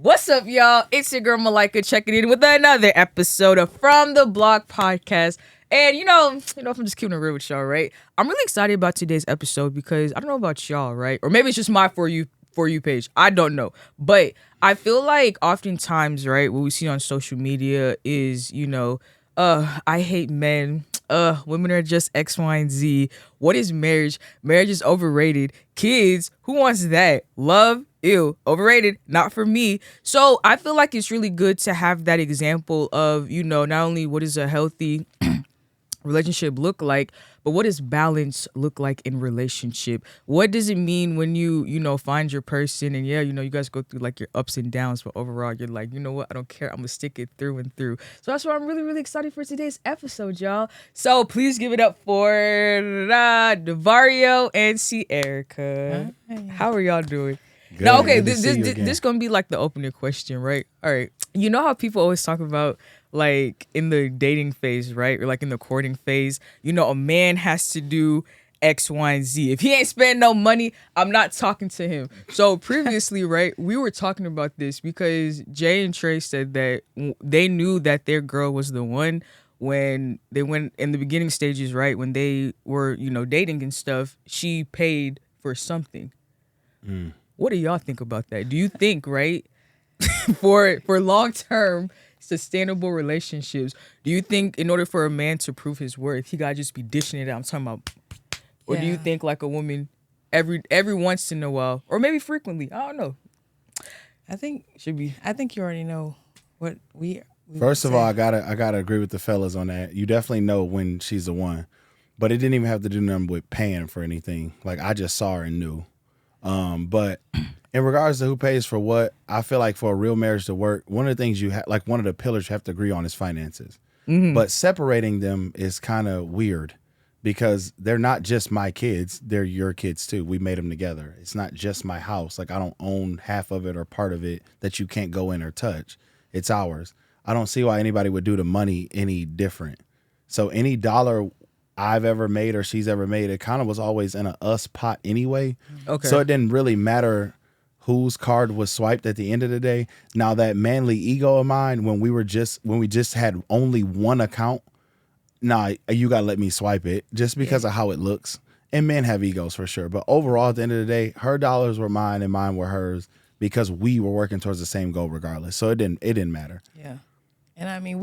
What's up, y'all? It's your girl Malika checking in with another episode of From the Block Podcast. And if I'm just keeping it real with y'all, right? I'm really excited about today's episode because I don't know about y'all, right? Or maybe it's just my for you page. I don't know. But I feel like oftentimes, right, what we see on social media is, I hate men. Women are just X, Y, and Z. What is marriage? Marriage is overrated. Kids, who wants that? Love, ew, overrated, not for me. So I feel like it's really good to have that example of, not only what is a healthy relationship look like, but what does balance look like in relationship? What does it mean when you find your person and you guys go through like your ups and downs, but overall you're like, you know what, I don't care, I'm gonna stick it through and through. So that's why I'm really, really excited for today's episode, y'all. So please give it up for Devario and Ce'erica. How are y'all doing? Good. No, okay, Good to see you again. this gonna be like the opening question, right? All right. You know how people always talk about like in the dating phase, right? Or like in the courting phase, a man has to do X, Y, and Z. If he ain't spending no money, I'm not talking to him. So previously, right, we were talking about this because Jay and Trey said that they knew that their girl was the one when they went in the beginning stages, right? When they were, dating and stuff, she paid for something. What do y'all think about that? Do you think, right, for long term sustainable relationships, do you think in order for a man to prove his worth, he gotta just be dishing it out? I'm talking about, or do you think like a woman every once in a while, or maybe frequently? I don't know. I think Should be. I think you already know what we First would of all, say. I gotta agree with the fellas on that. You definitely know when she's the one, but it didn't even have to do nothing with paying for anything. Like I just saw her and knew. But in regards to who pays for what, I feel like for a real marriage to work, one of the things one of the pillars you have to agree on is finances. But separating them is kind of weird because they're not just my kids; they're your kids too. We made them together. It's not just my house. Like I don't own half of it or part of it that you can't go in or touch. It's ours. I don't see why anybody would do the money any different. So any dollar I've ever made or she's ever made, it kind of was always in a us pot anyway. Okay. So it didn't really matter whose card was swiped at the end of the day. Now that manly ego of mine, when we just had only one account, you gotta let me swipe it just because of how it looks. And men have egos for sure. But overall, at the end of the day, her dollars were mine and mine were hers because we were working towards the same goal regardless. So it didn't matter. Yeah, and I mean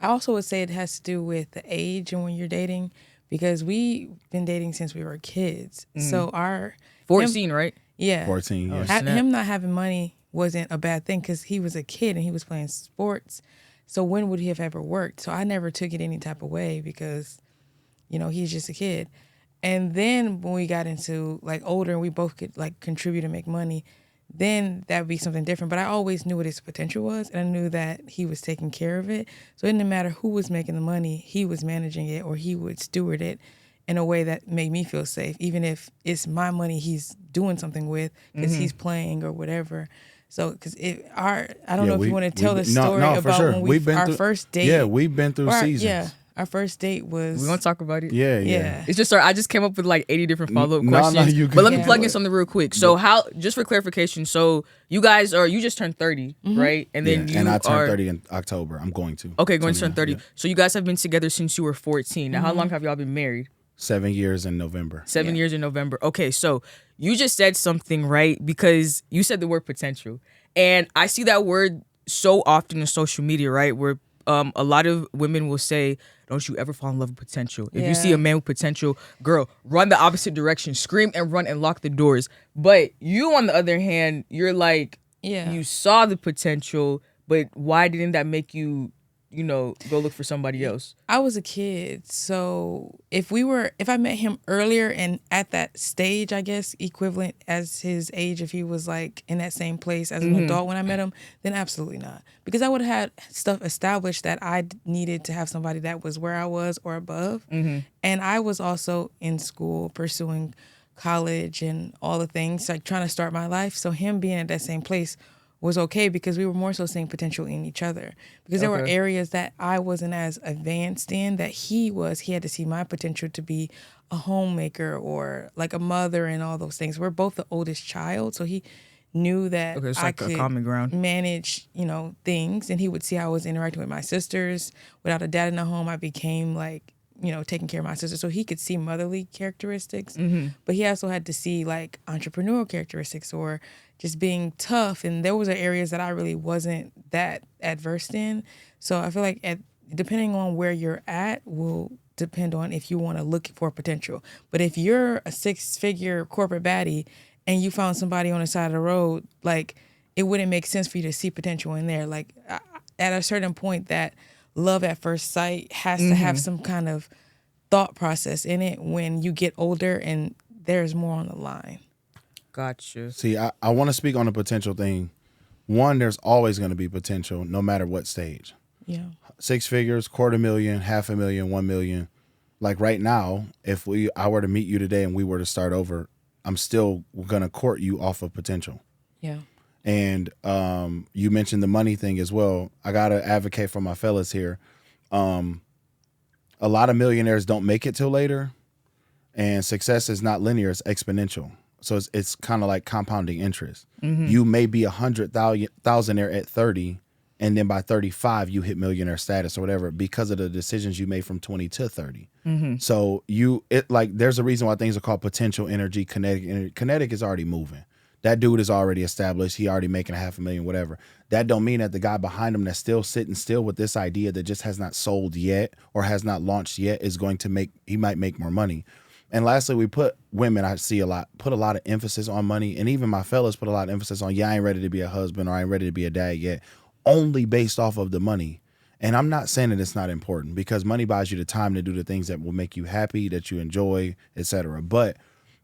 I also would say it has to do with the age and when you're dating because we've been dating since we were kids. So 14, right? yeah 14, yeah. snap. him not having money wasn't a bad thing because he was a kid and he was playing sports. So when would he have ever worked? So I never took it any type of way because he's just a kid. And then when we got into like older and we both could like contribute and make money, then that would be something different. But I always knew what his potential was, and I knew that he was taking care of it. So it didn't matter who was making the money, he was managing it, or he would steward it in a way that made me feel safe, even if it's my money he's doing something with because he's playing or whatever. So, because I don't know if you want to tell the story for about sure. when our first date. Yeah, we've been through seasons. Yeah, our first date was. We want to talk about it. Yeah. It's just, sorry, I just came up with like 80 different follow-up No, questions. you But let me can plug do in it. something real quick. So just for clarification, so you just turned 30, right? And then And I turned 30 in October. I'm going to. Okay, going to turn 30. Yeah. So you guys have been together since you were 14. Now, how long have y'all been married? 7 years in November. 7 years in November. Okay, so you just said something, right? Because you said the word potential. And I see that word so often in social media, right? Where a lot of women will say, don't you ever fall in love with potential. If you see a man with potential, girl, run the opposite direction. Scream and run and lock the doors. But you, on the other hand, you're like, you saw the potential, but why didn't that make you go look for somebody else? I was a kid, so if I met him earlier and at that stage, I guess equivalent as his age, if he was like in that same place as an adult when I met him, then absolutely not, because I would have had stuff established that I needed to have somebody that was where I was or above, and I was also in school pursuing college and all the things, like trying to start my life. So him being at that same place was okay because we were more so seeing potential in each other, because there were areas that I wasn't as advanced in that he was. He had to see my potential to be a homemaker or like a mother and all those things. We're both the oldest child, so he knew that Okay, it's I like a could common ground. manage, things, and he would see how I was interacting with my sisters. Without a dad in the home, I became like, taking care of my sister. So he could see motherly characteristics, but he also had to see like entrepreneurial characteristics or just being tough. And there was areas that I really wasn't that adverse in. So I feel like depending on where you're at will depend on if you want to look for potential. But if you're a 6-figure corporate baddie and you found somebody on the side of the road, like it wouldn't make sense for you to see potential in there. Like at a certain point, that love at first sight has to have some kind of thought process in it when you get older and there's more on the line. Gotcha. See, I want to speak on the potential thing. One, there's always going to be potential no matter what stage. Yeah. 6 figures, $250,000, $500,000, $1 million. Like right now, if I were to meet you today and we were to start over, I'm still going to court you off of potential. Yeah. And you mentioned the money thing as well. I got to advocate for my fellas here. A lot of millionaires don't make it till later, and success is not linear, it's exponential. So it's kind of like compounding interest. You may be 100,000 at 30, and then by 35 you hit millionaire status or whatever because of the decisions you made from 20 to 30. So there's a reason why things are called potential energy, kinetic energy. Kinetic is already moving. That dude is already established. He already making $500,000, whatever. That don't mean that the guy behind him that's still sitting still with this idea that just has not sold yet or has not launched yet is going to he might make more money. And lastly, we put women, I see put a lot of emphasis on money. And even my fellas put a lot of emphasis on, I ain't ready to be a husband or I ain't ready to be a dad yet, only based off of the money. And I'm not saying that it's not important because money buys you the time to do the things that will make you happy, that you enjoy, etc. But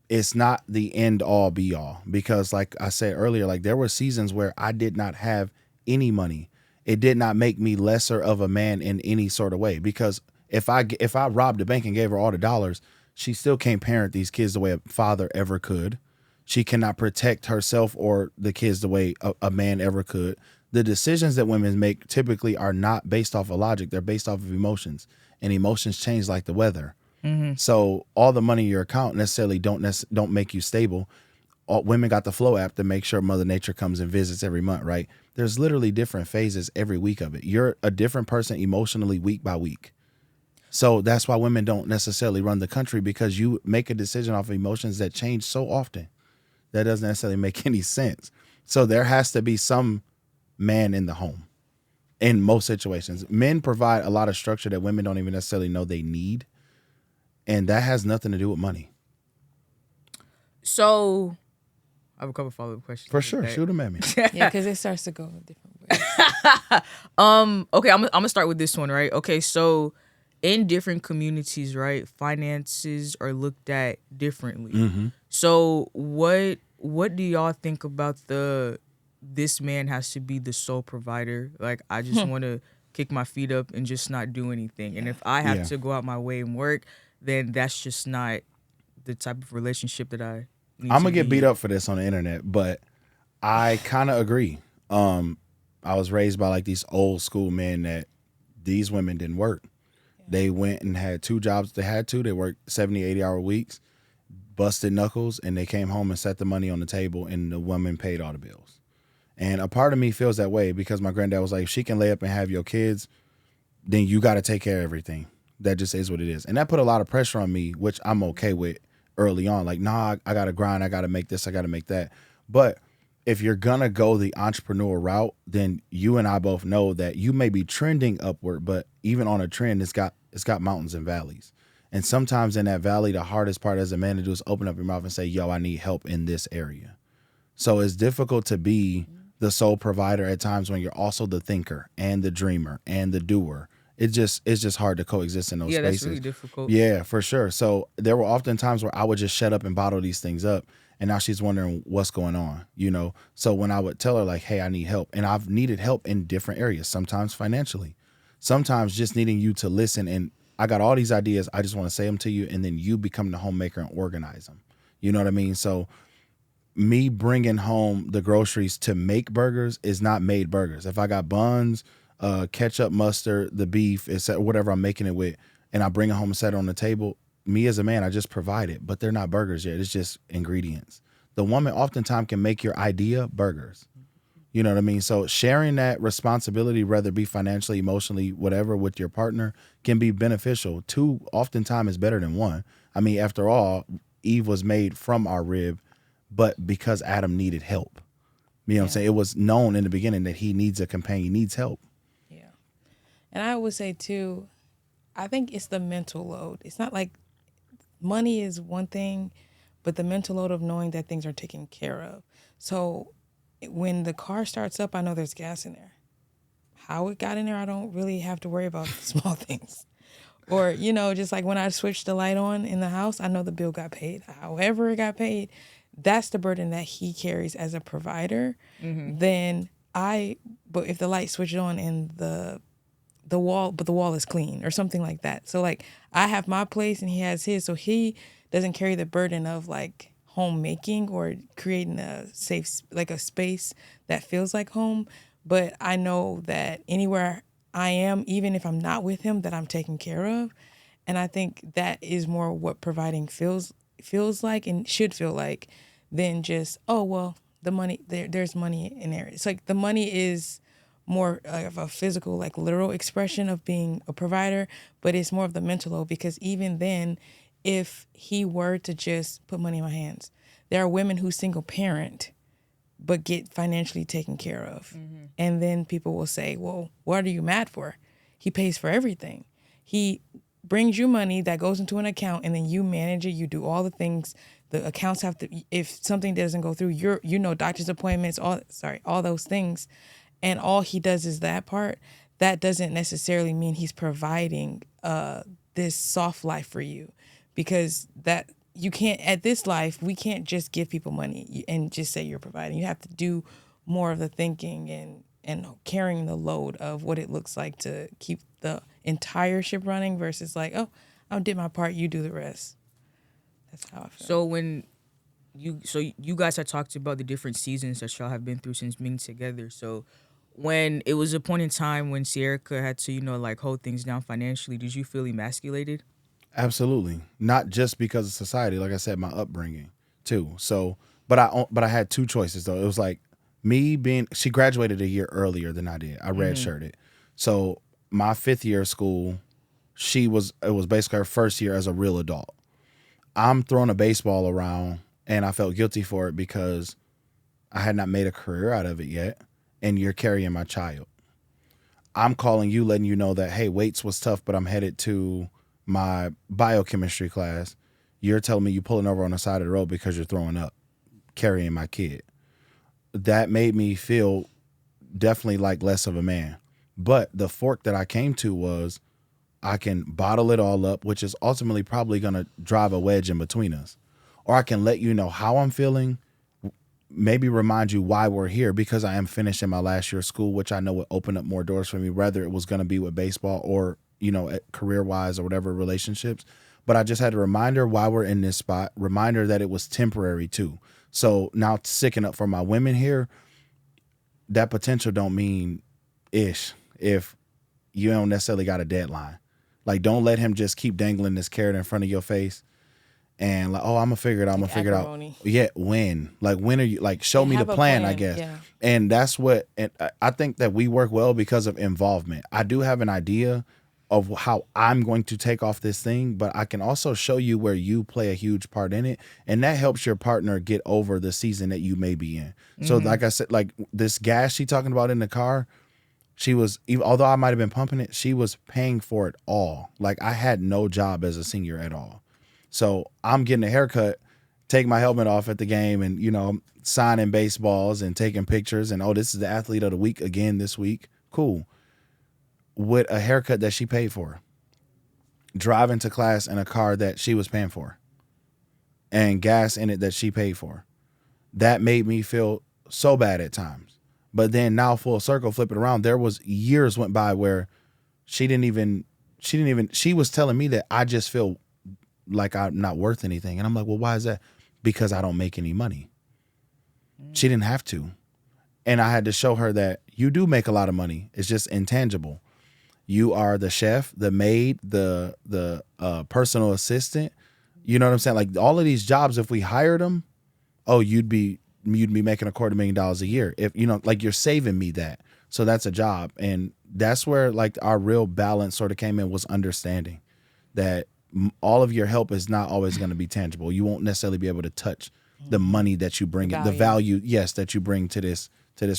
it's not the end all be all because like I said earlier, like there were seasons where I did not have any money. It did not make me lesser of a man in any sort of way because if I robbed a bank and gave her all the dollars, she still can't parent these kids the way a father ever could. She cannot protect herself or the kids the way a man ever could. The decisions that women make typically are not based off of logic. They're based off of emotions, and emotions change like the weather. So all the money in your account necessarily don't make you stable. Women got the Flow app to make sure Mother Nature comes and visits every month, right? There's literally different phases every week of it. You're a different person emotionally week by week. So that's why women don't necessarily run the country because you make a decision off of emotions that change so often. That doesn't necessarily make any sense. So there has to be some man in the home in most situations. Men provide a lot of structure that women don't even necessarily know they need. And that has nothing to do with money. So, I have a couple follow-up questions. For sure. Shoot them at me. Yeah, because it starts to go in different ways. Okay, I'm gonna start with this one, right? Okay, so in different communities, right, finances are looked at differently. So what do y'all think about this man has to be the sole provider? Like, I just want to kick my feet up and just not do anything. And if I have to go out my way and work, then that's just not the type of relationship that I need. I'm gonna get beat up for this on the internet, but I kind of agree. I was raised by like these old school men that these women didn't work. They went and had 2 jobs they had to. They worked 70, 80-hour weeks, busted knuckles, and they came home and set the money on the table, and the woman paid all the bills. And a part of me feels that way because my granddad was like, if she can lay up and have your kids, then you got to take care of everything. That just is what it is. And that put a lot of pressure on me, which I'm okay with early on. Like, nah, I got to grind. I got to make this. I got to make that. But if you're going to go the entrepreneur route, then you and I both know that you may be trending upward, but even on a trend, it's got mountains and valleys. And sometimes in that valley, the hardest part as a man to do is open up your mouth and say, yo, I need help in this area. So it's difficult to be the sole provider at times when you're also the thinker and the dreamer and the doer. It's just hard to coexist in those spaces. Yeah, that's really difficult. Yeah, for sure. So there were often times where I would just shut up and bottle these things up. And now she's wondering what's going on, So when I would tell her like, hey, I need help. And I've needed help in different areas, sometimes financially, sometimes just needing you to listen. And I got all these ideas. I just want to say them to you. And then you become the homemaker and organize them. You know what I mean? So me bringing home the groceries to make burgers is not made burgers. If I got buns, ketchup, mustard, the beef, whatever I'm making it with, and I bring it home and set it on the table, me as a man, I just provide it, but they're not burgers yet. It's just ingredients. the woman oftentimes can make your idea burgers. You know what I mean? So sharing that responsibility, whether it be financially, emotionally, whatever, with your partner can be beneficial. Two oftentimes is better than one. I mean, after all, Eve was made from our rib, but because Adam needed help. You know what I'm saying? It was known in the beginning that he needs a companion, he needs help. Yeah. And I would say too, I think it's the mental load. It's not like money is one thing, but the mental load of knowing that things are taken care of. So when the car starts up, I know there's gas in there. How it got in there, I don't really have to worry about the small things. Or, just like when I switched the light on in the house, I know the bill got paid. However it got paid, that's the burden that he carries as a provider. Then but if the light switched on and the wall is clean or something like that. So like I have my place and he has his, so he doesn't carry the burden of like homemaking or creating a safe, like a space that feels like home. But I know that anywhere I am, even if I'm not with him, that I'm taken care of. And I think that is more what providing feels like and should feel like than just, oh, well, the money, there's money in there. It's like the money is more of a physical, like literal expression of being a provider, but it's more of the mental load, because even then, if he were to just put money in my hands, there are women who single parent but get financially taken care of. And then people will say, well, what are you mad for? He pays for everything. He brings you money that goes into an account and then you manage it. You do all the things. The accounts have to, if something doesn't go through, doctor's appointments, all those things. And all he does is that part. That doesn't necessarily mean he's providing this soft life for you, because that you can't, at this life, we can't just give people money and just say you're providing. You have to do more of the thinking and carrying the load of what it looks like to keep the entire ship running versus like, oh, I did my part, you do the rest. That's how I feel. So you guys had talked about the different seasons that y'all have been through since being together. So when it was a point in time when Ce'erica had to, like hold things down financially, did you feel emasculated? Absolutely. Not just because of society, like I said, my upbringing too. So, but I had two choices though. It was like she graduated a year earlier than I did. I redshirted. So my 5th year of school, it was basically her first year as a real adult. I'm throwing a baseball around and I felt guilty for it because I had not made a career out of it yet. And you're carrying my child. I'm calling you, letting you know that, hey, weights was tough, but I'm headed to my biochemistry class. You're telling me you pulling over on the side of the road because you're throwing up, carrying my kid. That made me feel definitely like less of a man. But the fork that I came to was I can bottle it all up, which is ultimately probably going to drive a wedge in between us. Or I can let you know how I'm feeling, maybe remind you why we're here, because I am finishing my last year of school, which I know would open up more doors for me, whether it was going to be with baseball or, career-wise or whatever, relationships. But I just had a reminder why we're in this spot, reminder that it was temporary too. So now sticking up for my women here, that potential don't mean ish if you don't necessarily got a deadline. Like, don't let him just keep dangling this carrot in front of your face and like, oh, I'm gonna figure it out. I'm gonna figure it out. Yeah, when? Like, when are you? Like, show me the plan, I guess. Yeah. And that's what. And I think that we work well because of involvement. I do have an idea of how I'm going to take off this thing, but I can also show you where you play a huge part in it, and that helps your partner get over the season that you may be in. So, like I said, like this gas she talking about in the car, she was, although I might have been pumping it, she was paying for it all. Like, I had no job as a senior at all. So I'm getting a haircut, take my helmet off at the game, and, signing baseballs and taking pictures. And, oh, this is the athlete of the week again this week. Cool. With a haircut that she paid for. Driving to class in a car that she was paying for. And gas in it that she paid for. That made me feel so bad at times. But then now full circle, flip it around. There was years went by where she was telling me that I just feel like I'm not worth anything. And I'm like, well, why is that? Because I don't make any money. She didn't have to. And I had to show her that you do make a lot of money. It's just intangible. You are the chef, the maid, the personal assistant. You know what I'm saying? Like, all of these jobs, if we hired them, oh, you'd be making $250,000 a year if like you're saving me that. So that's a job. And that's where like our real balance sort of came in, was understanding that all of your help is not always going to be tangible. You won't necessarily be able to touch the money that you bring, the value, yes, that you bring to this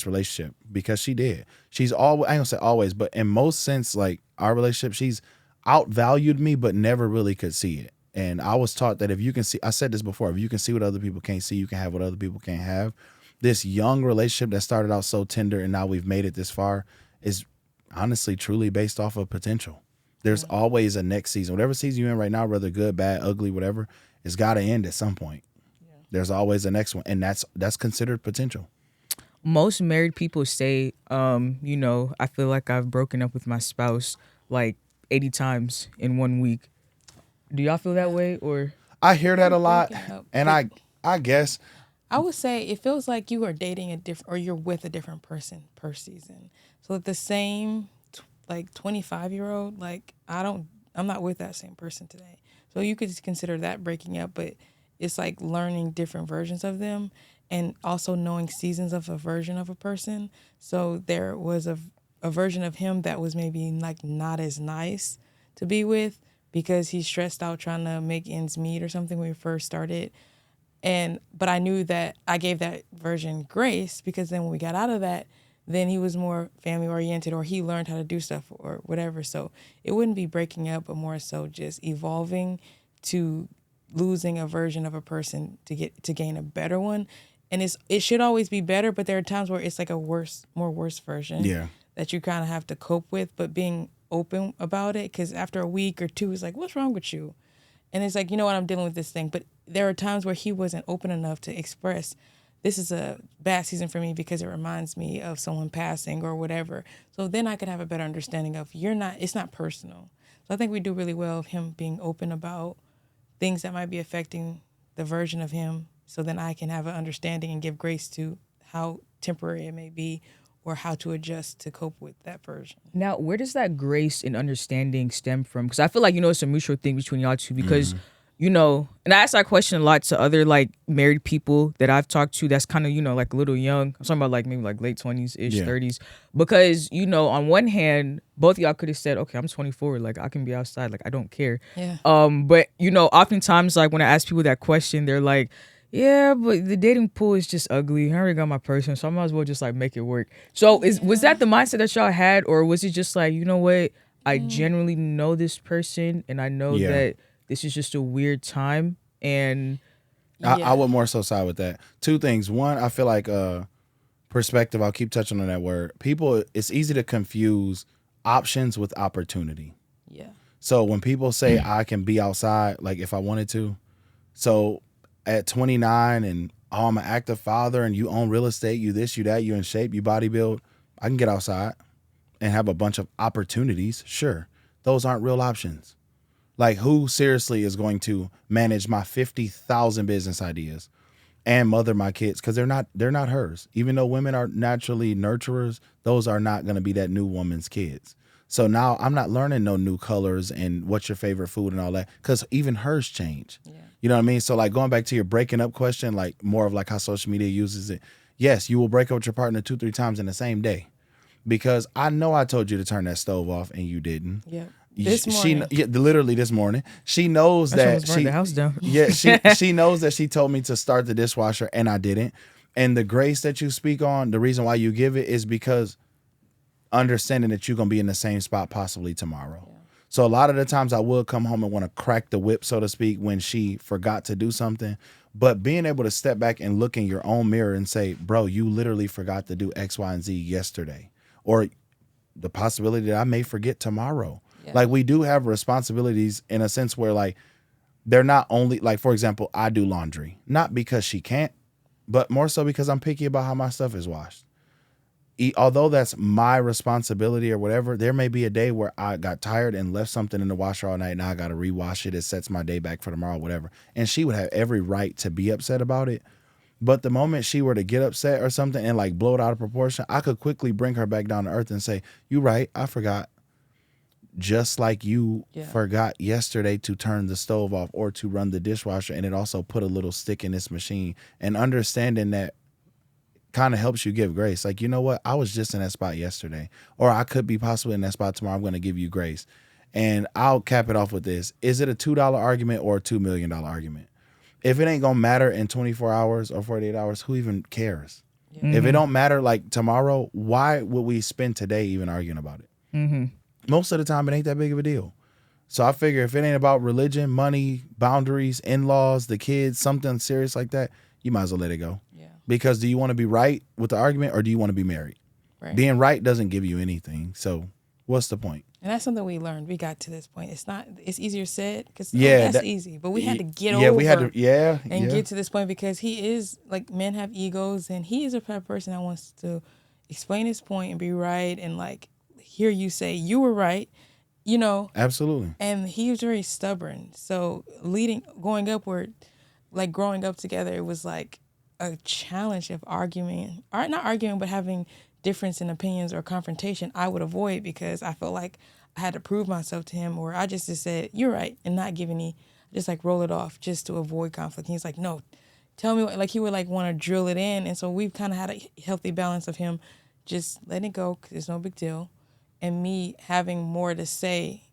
relationship, because she did. She's always, I don't say always, but in most sense, like our relationship, she's outvalued me, but never really could see it. And I was taught that if you can see, I said this before, if you can see what other people can't see, you can have what other people can't have. This young relationship that started out so tender and now we've made it this far is honestly truly based off of potential. There's always a next season. Whatever season you're in right now, whether good, bad, ugly, whatever, it's got to end at some point. Yeah. There's always a next one, and that's considered potential. Most married people say, I feel like I've broken up with my spouse like 80 times in 1 week. Do y'all feel that way? Or I hear that a lot, and I guess I would say it feels like you are dating or you're with a different person per season. So like the same like 25-year-old, like I'm not with that same person today. So you could consider that breaking up, but it's like learning different versions of them and also knowing seasons of a version of a person. So there was a version of him that was maybe like not as nice to be with because he's stressed out trying to make ends meet or something when we first started. But I knew that I gave that version grace, because then when we got out of that, then he was more family oriented, or he learned how to do stuff or whatever. So it wouldn't be breaking up, but more so just evolving to losing a version of a person to gain a better one. And it should always be better, but there are times where it's like a worse version that you kind of have to cope with, but being open about it, because after a week or two, it's like, what's wrong with you? And it's like, you know what, I'm dealing with this thing. But there are times where he wasn't open enough to express, this is a bad season for me because it reminds me of someone passing or whatever. So then I could have a better understanding of it's not personal. So I think we do really well of him being open about things that might be affecting the version of him. So then I can have an understanding and give grace to how temporary it may be, or how to adjust to cope with that version. Now, where does that grace and understanding stem from? Because I feel like, it's a mutual thing between y'all two, because, and I ask that question a lot to other like married people that I've talked to that's kind of, like a little young. I'm talking about like maybe like late 20s-ish, 30s. Because, on one hand, both of y'all could have said, okay, I'm 24, like I can be outside, like I don't care. Yeah. But, oftentimes like when I ask people that question, they're like, yeah, but the dating pool is just ugly. I already got my person, so I might as well just like make it work. So was that the mindset that y'all had, or was it just like, you know what, I genuinely know this person and I know that this is just a weird time, and I would more so side with that. Two things. One, I feel like perspective. I'll keep touching on that word. People, it's easy to confuse options with opportunity. Yeah. So when people say I can be outside, like if I wanted to, so at 29 and I'm an active father and you own real estate, you this, you that, you in shape, you bodybuild, I can get outside and have a bunch of opportunities. Sure. Those aren't real options. Like, who seriously is going to manage my 50,000 business ideas and mother my kids? Because they're not hers. Even though women are naturally nurturers, those are not going to be that new woman's kids. So now I'm not learning no new colors and what's your favorite food and all that, because even hers change. Yeah. You know what I mean? So like going back to your breaking up question, like more of like how social media uses it. Yes, you will break up with your partner 2-3 times in the same day, because I know I told you to turn that stove off and you didn't. Yeah. This morning. Literally this morning. She knows that she the house down. Yeah, she knows that she told me to start the dishwasher and I didn't. And the grace that you speak on, the reason why you give it is because understanding that you're gonna be in the same spot possibly tomorrow. Yeah. So a lot of the times I would come home and want to crack the whip, so to speak, when she forgot to do something. But being able to step back and look in your own mirror and say, bro, you literally forgot to do X, Y, and Z yesterday. Or the possibility that I may forget tomorrow. Yeah. Like, we do have responsibilities in a sense where, like, they're not only, like, for example, I do laundry. Not because she can't, but more so because I'm picky about how my stuff is washed. Although that's my responsibility or whatever, there may be a day where I got tired and left something in the washer all night and I got to rewash it. It sets my day back for tomorrow, whatever. And she would have every right to be upset about it. But the moment she were to get upset or something and like blow it out of proportion, I could quickly bring her back down to earth and say, you right, I forgot. just like you Yeah. forgot yesterday to turn the stove off or to run the dishwasher, and it also put a little stick in this machine. And understanding that kind of helps you give grace. Like, you know what? I was just in that spot yesterday, or I could be possibly in that spot tomorrow. I'm going to give you grace. And I'll cap it off with this. Is it a $2 argument or a $2 million argument? If it ain't going to matter in 24 hours or 48 hours, who even cares? Yeah. If it don't matter like tomorrow, why would we spend today even arguing about it? Most of the time, it ain't that big of a deal. So I figure if it ain't about religion, money, boundaries, in-laws, the kids, something serious like that, you might as well let it go. Yeah. Because do you want to be right with the argument or do you want to be married? Right. Being right doesn't give you anything. So what's the point? And that's something we learned. We got to this point. It's easier said because that's easy. But we had to get over and get to this point because he is, like, men have egos, and he is a type of person that wants to explain his point and be right and, like, hear you say you were right, you know. Absolutely. And he was very stubborn. So growing up together, it was like a challenge of arguing, or not arguing, but having difference in opinions or confrontation. I would avoid because I felt like I had to prove myself to him, or I just said, you're right, and not give any, just like roll it off just to avoid conflict. He's like, no, tell me what, like he would like want to drill it in. And so we've kind of had a healthy balance of him just letting it go because it's no big deal, and me having more to say,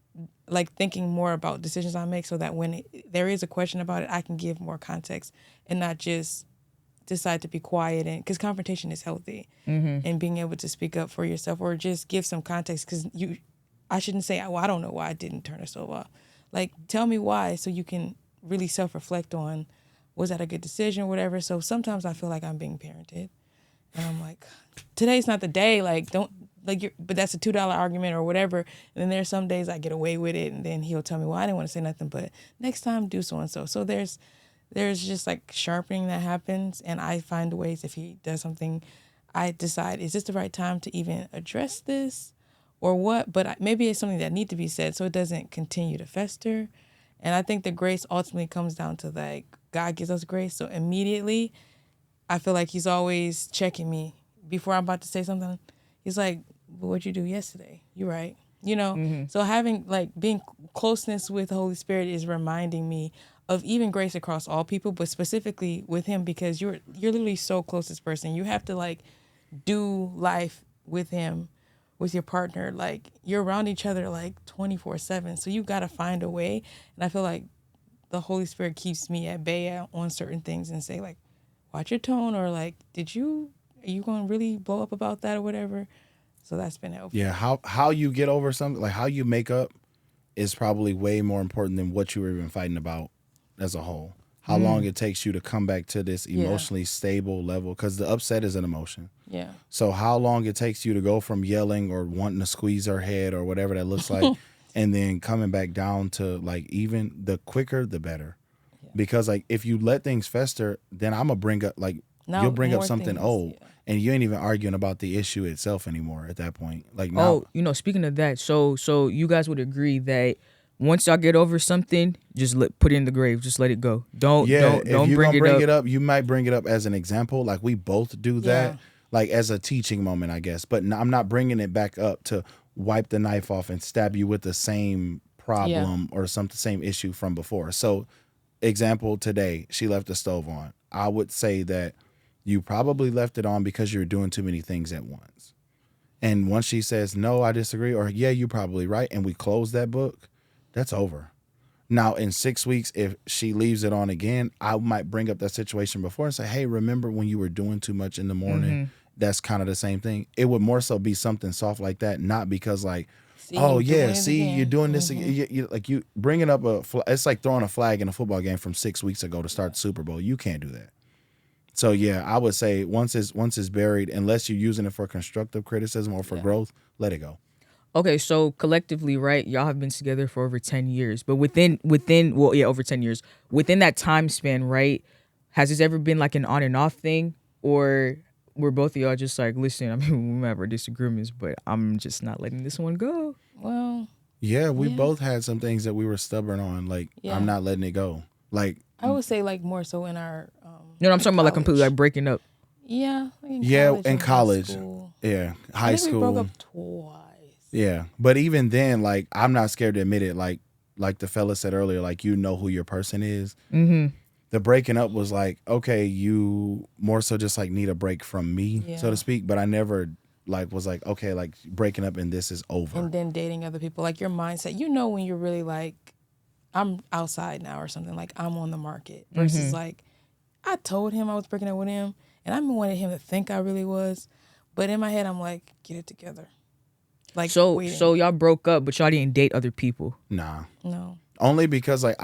like thinking more about decisions I make so that when there is a question about it, I can give more context and not just decide to be quiet. And because confrontation is healthy, and being able to speak up for yourself or just give some context, because I shouldn't say, well, I don't know why I didn't turn the stove off. Like, tell me why so you can really self-reflect on, was that a good decision or whatever. So sometimes I feel like I'm being parented and I'm like, today's not the day, like don't, like, but that's a $2 argument or whatever. And then there's some days I get away with it, and then he'll tell me, well, I didn't want to say nothing, but next time do so and so. So there's just like sharpening that happens, and I find ways if he does something, I decide, is this the right time to even address this or what? But maybe it's something that needs to be said so it doesn't continue to fester. And I think the grace ultimately comes down to, like, God gives us grace. So immediately I feel like he's always checking me before I'm about to say something. He's like, but what'd you do yesterday? You're right. You know? So having, like, being closeness with the Holy Spirit is reminding me of even grace across all people, but specifically with him, because you're literally so close to this person. You have to, like, do life with him, with your partner. Like, you're around each other, like, 24/7. So you got to find a way. And I feel like the Holy Spirit keeps me at bay on certain things and say, like, watch your tone, or, like, are you going to really blow up about that or whatever? So that's been helpful. Yeah, how you get over something, like how you make up, is probably way more important than what you were even fighting about as a whole. How long it takes you to come back to this emotionally stable level, because the upset is an emotion. Yeah. So how long it takes you to go from yelling or wanting to squeeze her head or whatever that looks like, and then coming back down to, like, even the quicker, the better. Yeah. Because, like, if you let things fester, then I'm going to bring up, like, Now, you'll bring up more something things, old, and you ain't even arguing about the issue itself anymore at that point. Like, now, Oh, speaking of that, so you guys would agree that once y'all get over something, just put it in the grave, just let it go. Don't if you're bring it up. You might bring it up as an example, like we both do that, Yeah. like as a teaching moment, I guess. But I'm not bringing it back up to wipe the knife off and stab you with the same problem or same issue from before. So, example, today she left the stove on. I would say that you probably left it on because you're doing too many things at once. And once she says, no, I disagree, or yeah, you're probably right, and we close that book, that's over. Now, in 6 weeks, if she leaves it on again, I might bring up that situation before and say, hey, remember when you were doing too much in the morning? That's kind of the same thing. It would more so be something soft like that, not because, like, you're doing this. You bringing up it's like throwing a flag in a football game from 6 weeks ago to start the Super Bowl. You can't do that. So, yeah, I would say once it's buried, unless you're using it for constructive criticism or for growth, let it go. Okay, so collectively, right, y'all have been together for over 10 years. But within over 10 years. Within that time span, right, has this ever been like an on and off thing? Or were both of y'all just like, listen, I mean, we might have our disagreements, but I'm just not letting this one go? Well, yeah, we both had some things that we were stubborn on. Like, I'm not letting it go. Like, I would say, like, more so in our I'm talking about like completely like breaking up. Yeah, like in college. high school. Yeah, high I think school. we broke up twice. Yeah. But even then, like, I'm not scared to admit it. Like the fella said earlier, like, you know who your person is. Mm-hmm. The breaking up was like, okay, you more so just like need a break from me, so Yeah. to speak. But I never like was like, okay, like breaking up and this is over. And then dating other people, like your mindset, you know, when you're really like, I'm outside now or something, like I'm on the market versus like, I told him I was breaking up with him and I wanted him to think I really was. But in my head, I'm like, get it together. Like, So waiting. so y'all broke up, but y'all didn't date other people. Nah. No. Only because like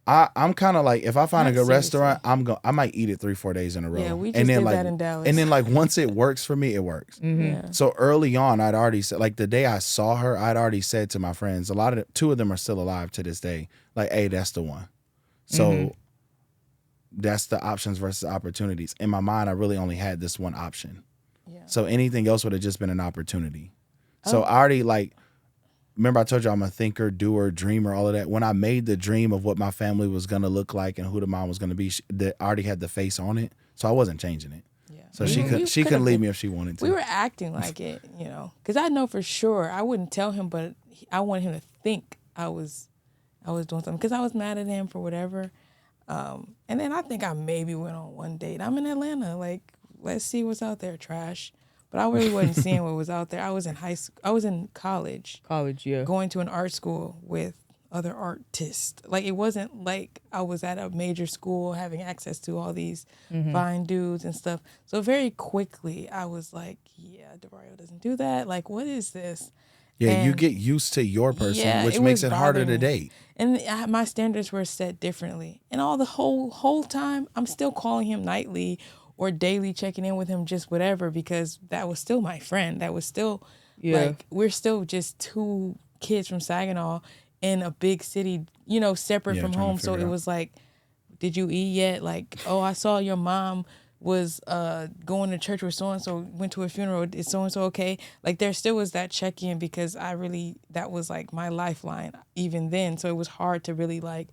I'm kind of like, if I find a Not good seriously. restaurant, I might eat it 3-4 days in a row. Yeah, we just and then did like, that in Dallas. And then like once it works for me, it works. Yeah. So early on, I'd already said, like the day I saw her, I'd already said to my friends, two of them are still alive to this day, like, hey, that's the one. So that's the options versus opportunities. In my mind, I really only had this one option. Yeah. So anything else would have just been an opportunity. So I already like, remember I told you I'm a thinker, doer, dreamer, all of that. When I made the dream of what my family was going to look like and who the mom was going to be, I already had the face on it. So I wasn't changing it. Yeah. So she couldn't leave me if she wanted to. We were acting like it, you know, because I know for sure I wouldn't tell him, but I wanted him to think I was doing something because I was mad at him for whatever. And then I think I maybe went on one date. I'm in Atlanta, like, let's see what's out there, trash. But I really wasn't seeing what was out there. I was in high school. I was in college. College, yeah. Going to an art school with other artists. Like, it wasn't like I was at a major school having access to all these fine dudes and stuff. So very quickly, I was like, yeah, Devario doesn't do that. Like, what is this? Yeah, And you get used to your person, yeah, which it makes was it harder to bothering me. date. And my standards were set differently. And all the whole time, I'm still calling him nightly or daily, checking in with him, just whatever, because that was still my friend. That was still, like, we're still just two kids from Saginaw in a big city, you know, separate Yeah, from trying to home. So figure it out. was like, did you eat yet? Like, oh, I saw your mom was going to church with so-and-so, went to a funeral. Is so-and-so okay? Like, there still was that check-in because that was like my lifeline even then. So it was hard to really like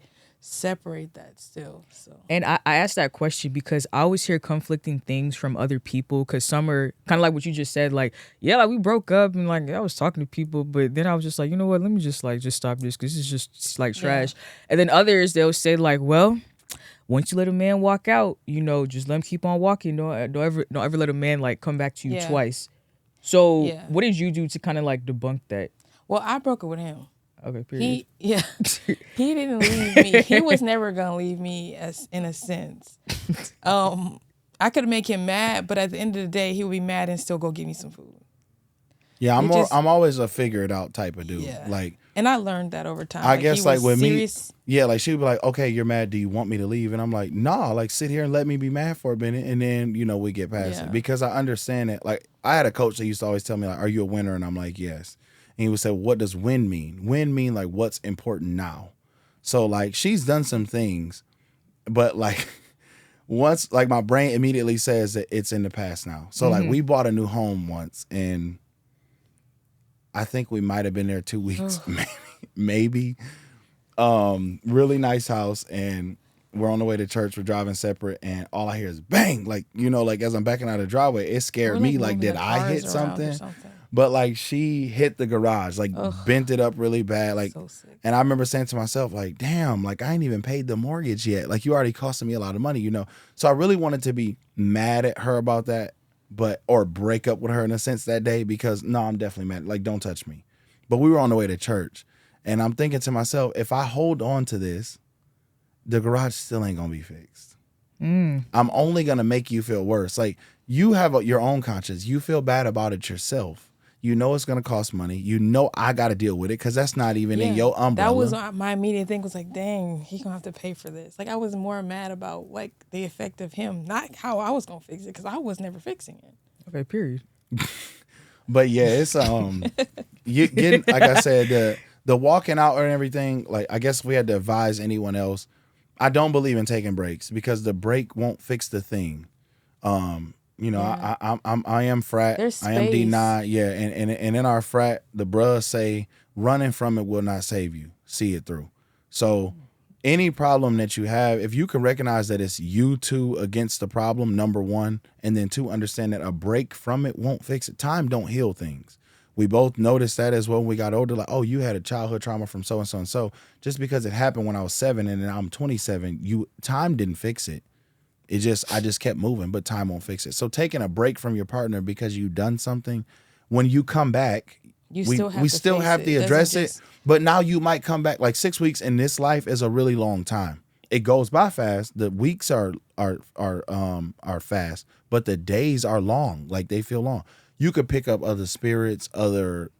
separate that still. So And I asked that question because I always hear conflicting things from other people, because some are kind of like what you just said, like, yeah, like we broke up and like I was talking to people, but then I was just like, you know what, let me just stop this because this is just like trash. And then others, they'll say like, well, once you let a man walk out, you know, just let him keep on walking. Don't ever let a man like come back to you Yeah. twice. So Yeah. what did you do to kind of like debunk that? well, I broke up with him. Okay, period. He didn't leave me. He was never gonna leave me, as in a sense. I could make him mad, but at the end of the day, he would be mad and still go get me some food. Yeah, It just- I'm always a figure it out type of dude. Yeah. Like, And I learned that over time. I guess he like was with serious. me, yeah, like she'd be like, okay, you're mad. Do you want me to leave? And I'm like, nah, like sit here and let me be mad for a minute. And then, you know, we get past Yeah. it because I understand it. Like I had a coach that used to always tell me like, are you a winner? And I'm like, yes. And he would say, what does win mean? Win mean like what's important now. So like she's done some things, but like once like my brain immediately says that it's in the past now. So like we bought a new home once and I think we might have been there 2 weeks, maybe. Really nice house, and we're on the way to church. We're driving separate, and all I hear is bang. Like, you know, like as I'm backing out of the driveway, it scared We're, me. like, Like, moving did the I hit cars around or something? But like, she hit the garage, like bent it up really bad. Like, So sick. and I remember saying to myself, like, damn, like I ain't even paid the mortgage yet. Like, you already costing me a lot of money, you know. So I really wanted to be mad at her about that, or break up with her in a sense that day because no, I'm definitely mad. Like, don't touch me. But we were on the way to church, and I'm thinking to myself, if I hold on to this, the garage still ain't gonna be fixed. I'm only gonna make you feel worse. Like, you have your own conscience. You feel bad about it yourself. You know it's gonna cost money. You know I got to deal with it because that's not even in your umbrella. That was my immediate thing. Was like, dang, he gonna have to pay for this. Like, I was more mad about like the effect of him, not how I was gonna fix it, because I was never fixing it. Okay, period. But yeah, it's you getting, like I said, the walking out and everything. Like, I guess if we had to advise anyone else, I don't believe in taking breaks because the break won't fix the thing. You know, I am frat. There's I am space. D9. Yeah, and in our frat, the bruhs say running from it will not save you. See it through. So any problem that you have, if you can recognize that it's you two against the problem, number one, and then two, understand that a break from it won't fix it. Time don't heal things. We both noticed that as well when we got older. Like, oh, you had a childhood trauma from so and so and so. Just because it happened when I was 7 and now I'm 27, time didn't fix it. I just kept moving, but time won't fix it. So taking a break from your partner because you've done something, when you come back, You we still have we to still face have it. to It doesn't address it. just- But now you might come back. Like 6 weeks in this life is a really long time. It goes by fast. The weeks are fast, but the days are long. Like they feel long. You could pick up other spirits, other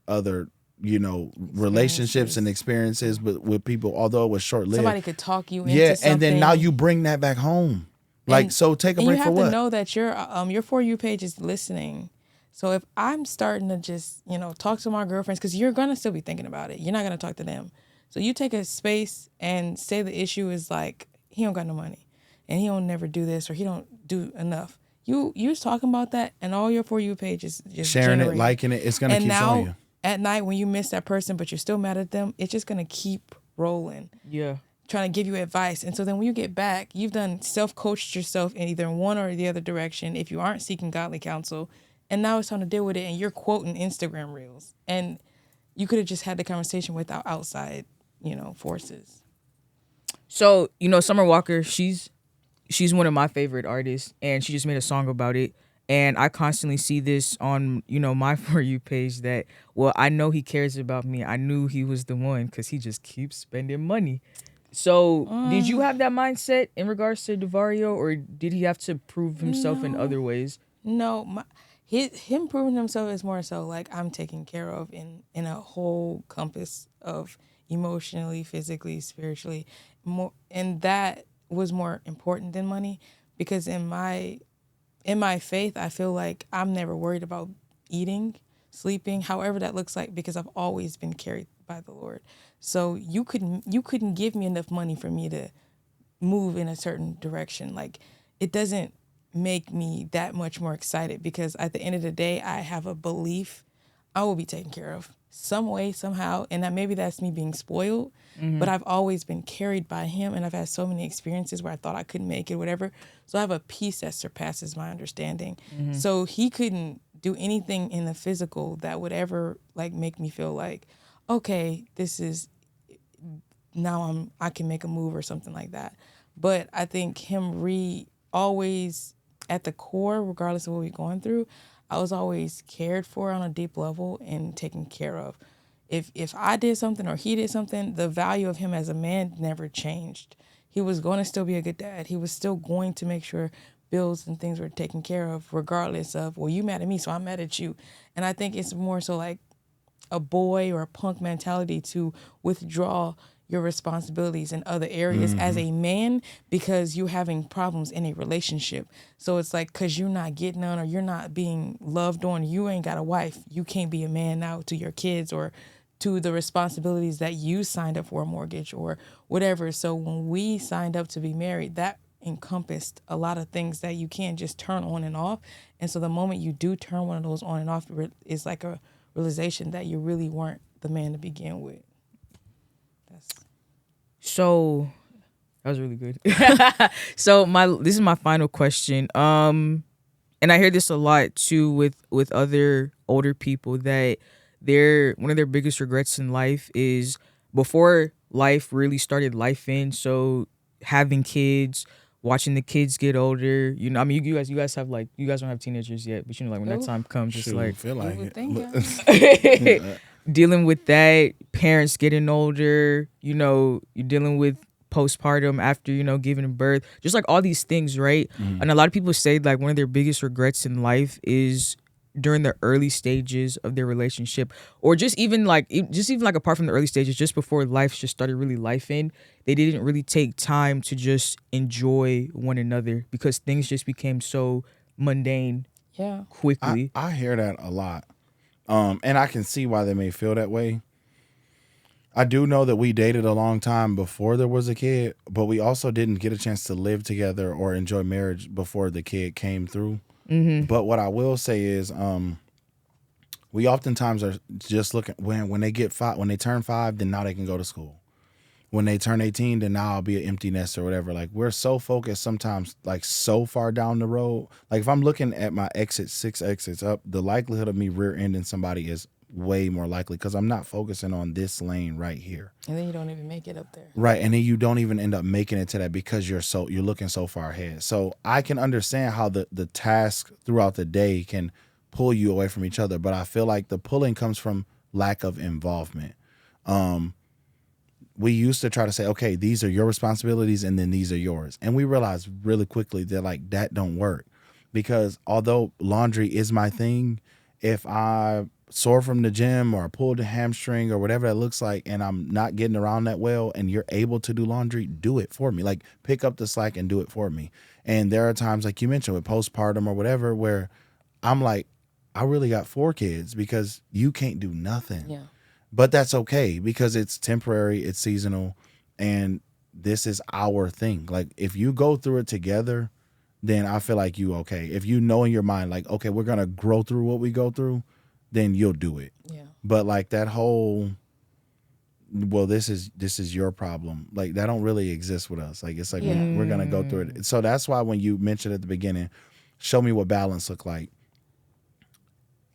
relationships and experiences, but with people, although it was short lived. Somebody could talk you into Yeah, something. and then now you bring that back home. Like, so take a and break you for have what? to know that your For You page is listening. So if I'm starting to just, talk to my girlfriends, because you're going to still be thinking about it. You're not going to talk to them. So you take a space and say the issue is like, he don't got no money and he don't never do this or he don't do enough. You was talking about that and all your For You page is just Sharing generating. it, liking it, it's going to And keep now showing you. at night when you miss that person, but you're still mad at them, it's just going to keep rolling. Yeah. Trying to give you advice. And so then when you get back, you've done self-coached yourself in either one or the other direction if you aren't seeking godly counsel. And now it's time to deal with it and you're quoting Instagram reels. And you could have just had the conversation without outside, forces. So, Summer Walker, she's one of my favorite artists, and she just made a song about it. And I constantly see this on, my For You page that, well, I know he cares about me. I knew he was the one because he just keeps spending money. So did you have that mindset in regards to Devario, or did he have to prove himself in other ways? No, him proving himself is more so like I'm taken care of in a whole compass of emotionally, physically, spiritually, more, and that was more important than money because in my faith, I feel like I'm never worried about eating, sleeping, however that looks like, because I've always been carried by the Lord. So you couldn't give me enough money for me to move in a certain direction. Like it doesn't make me that much more excited because at the end of the day, I have a belief I will be taken care of some way, somehow. And that maybe that's me being spoiled, but I've always been carried by him. And I've had so many experiences where I thought I couldn't make it, whatever. So I have a peace that surpasses my understanding. So he couldn't do anything in the physical that would ever like make me feel like, okay, this is now I can make a move or something like that. But I think him always at the core, regardless of what we're going through, I was always cared for on a deep level and taken care of. If I did something or he did something, the value of him as a man never changed. He was going to still be a good dad. He was still going to make sure bills and things were taken care of, regardless of, well, you mad at me, so I'm mad at you. And I think it's more so like a boy or a punk mentality to withdraw your responsibilities in other areas as a man because you're having problems in a relationship. So it's like because you're not getting on or you're not being loved on, you ain't got a wife. You can't be a man now to your kids or to the responsibilities that you signed up for a mortgage or whatever. So when we signed up to be married, that encompassed a lot of things that you can't just turn on and off. And so the moment you do turn one of those on and off, it's like a realization that you really weren't the man to begin with. So that was really good. So this is my final question. And I hear this a lot too with other older people that one of their biggest regrets in life is before life really started life in. So having kids, watching the kids get older. I mean, you guys have like you guys don't have teenagers yet, but like when that time comes, it's Shoot, like feel like it. dealing with that, parents getting older, you're dealing with postpartum after, giving birth, just like all these things, right? And a lot of people say like one of their biggest regrets in life is during the early stages of their relationship, or just even like apart from the early stages, just before life just started really life in, they didn't really take time to just enjoy one another because things just became so mundane quickly. I hear that a lot. And I can see why they may feel that way. I do know that we dated a long time before there was a kid, but we also didn't get a chance to live together or enjoy marriage before the kid came through. But what I will say is, we oftentimes are just looking when they get when they turn 5, then now they can go to school. When they turn 18, then now I'll be an empty nest or whatever. Like we're so focused sometimes, like so far down the road. Like if I'm looking at my 6 exits up, the likelihood of me rear-ending somebody is way more likely because I'm not focusing on this lane right here. And then you don't even make it up there. Right. And then you don't even end up making it to that because you're looking so far ahead. So I can understand how the task throughout the day can pull you away from each other. But I feel like the pulling comes from lack of involvement. We used to try to say, okay, these are your responsibilities and then these are yours. And we realized really quickly that like that don't work because although laundry is my thing, if I sore from the gym or I pulled a hamstring or whatever that looks like and I'm not getting around that well and you're able to do laundry, do it for me. Like pick up the slack and do it for me. And there are times like you mentioned with postpartum or whatever where I'm like, I really got 4 kids because you can't do nothing. Yeah. But that's okay because it's temporary, it's seasonal, and this is our thing. Like if you go through it together, then I feel like you okay. If you know in your mind, like, okay, we're gonna grow through what we go through, then you'll do it. Yeah. But like that whole, well, this is your problem. Like that don't really exist with us. Like it's like we're gonna go through it. So that's why when you mentioned at the beginning, show me what balance look like.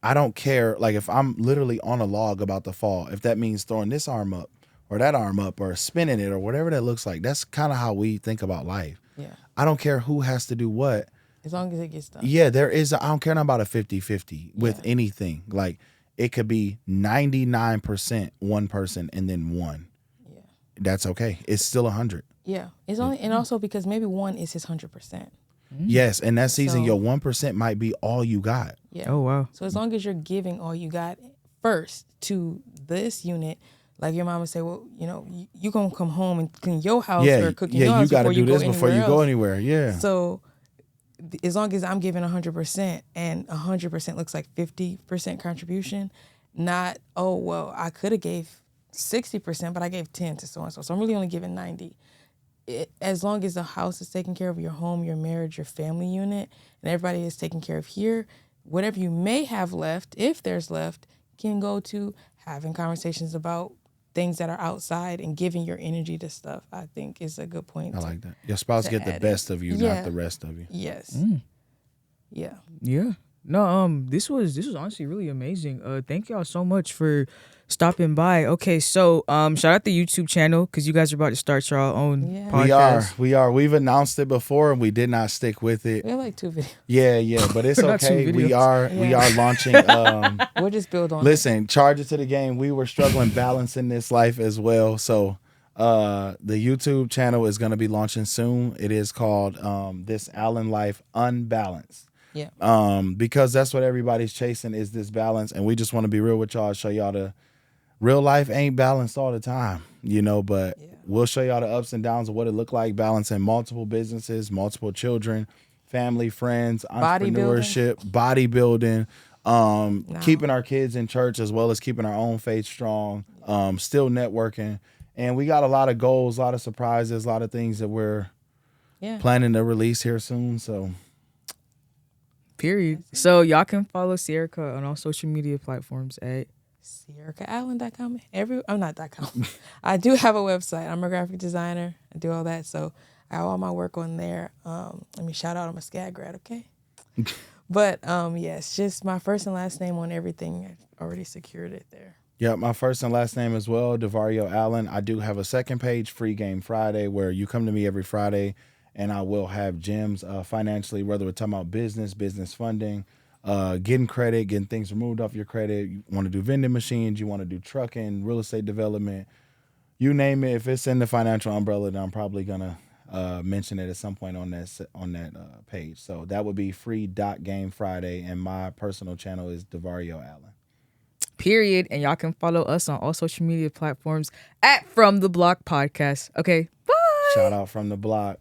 I don't care, like if I'm literally on a log about to fall, if that means throwing this arm up or that arm up or spinning it or whatever that looks like, that's kind of how we think about life. Yeah. I don't care who has to do what. As long as it gets done. Yeah, I don't care about a 50-50 with anything. Like it could be 99% one person and then one. Yeah. That's okay. It's still 100. Yeah. It's only, and also because maybe one is his 100%. Yes, and that season, So- your 1% might be all you got. Yeah. Oh, wow. So as long as you're giving all you got first to this unit, like your mama say, well, you know, you gonna come home and clean your house or cook in your house you got to before do you this go before you anywhere go else. anywhere. Yeah. So as long as I'm giving 100% and 100% looks like 50% contribution, not, oh, well, I could have gave 60%, but I gave 10 to so-and-so. So I'm really only giving 90. As long as the house is taken care of, your home, your marriage, your family unit, and everybody is taken care of here, whatever you may have left, if there's left, can go to having conversations about things that are outside and giving your energy to stuff, I think is a good point. I like that. Your spouse to get the add best in. of you, Yeah. not the rest of you. Yes. Yeah. Yeah. No, this was honestly really amazing. Thank y'all so much for stopping by. Okay, so shout out the YouTube channel because you guys are about to start your own Yeah. podcast. We are. We've announced it before and we did not stick with it. We have like 2 videos. Yeah, but it's Not 2 okay. We videos. are launching. We'll just build on it. Listen, charge it to the game. We were struggling balancing this life as well. So the YouTube channel is going to be launching soon. It is called This Allen Life Unbalanced. Yeah. Because that's what everybody's chasing is this balance. And we just want to be real with y'all, show y'all the real life ain't balanced all the time, you know, but we'll show y'all the ups and downs of what it looked like balancing multiple businesses, multiple children, family, friends, entrepreneurship, bodybuilding, keeping our kids in church as well as keeping our own faith strong, still networking. And we got a lot of goals, a lot of surprises, a lot of things that we're planning to release here soon. So Period. So y'all can follow Ce'erica on all social media platforms at Ce'ericaAllen.com. I'm not .com. I do have a website. I'm a graphic designer. I do all that. So I have all my work on there. Let me shout out, I'm a SCAD grad, okay? But yes, just my first and last name on everything. I've already secured it there. yeah, my first and last name as well, Devario Allen. I do have a second page, Free Game Friday, where you come to me every Friday and I will have gems financially, whether we're talking about business funding, getting credit, getting things removed off your credit. You want to do vending machines, you want to do trucking, real estate development, you name it. If it's in the financial umbrella, then I'm probably going to mention it at some point on that page. So that would be Free.Game Friday, and my personal channel is Devario Allen. period. And y'all can follow us on all social media platforms at From the Block Podcast. Okay, bye. Shout out From the Block.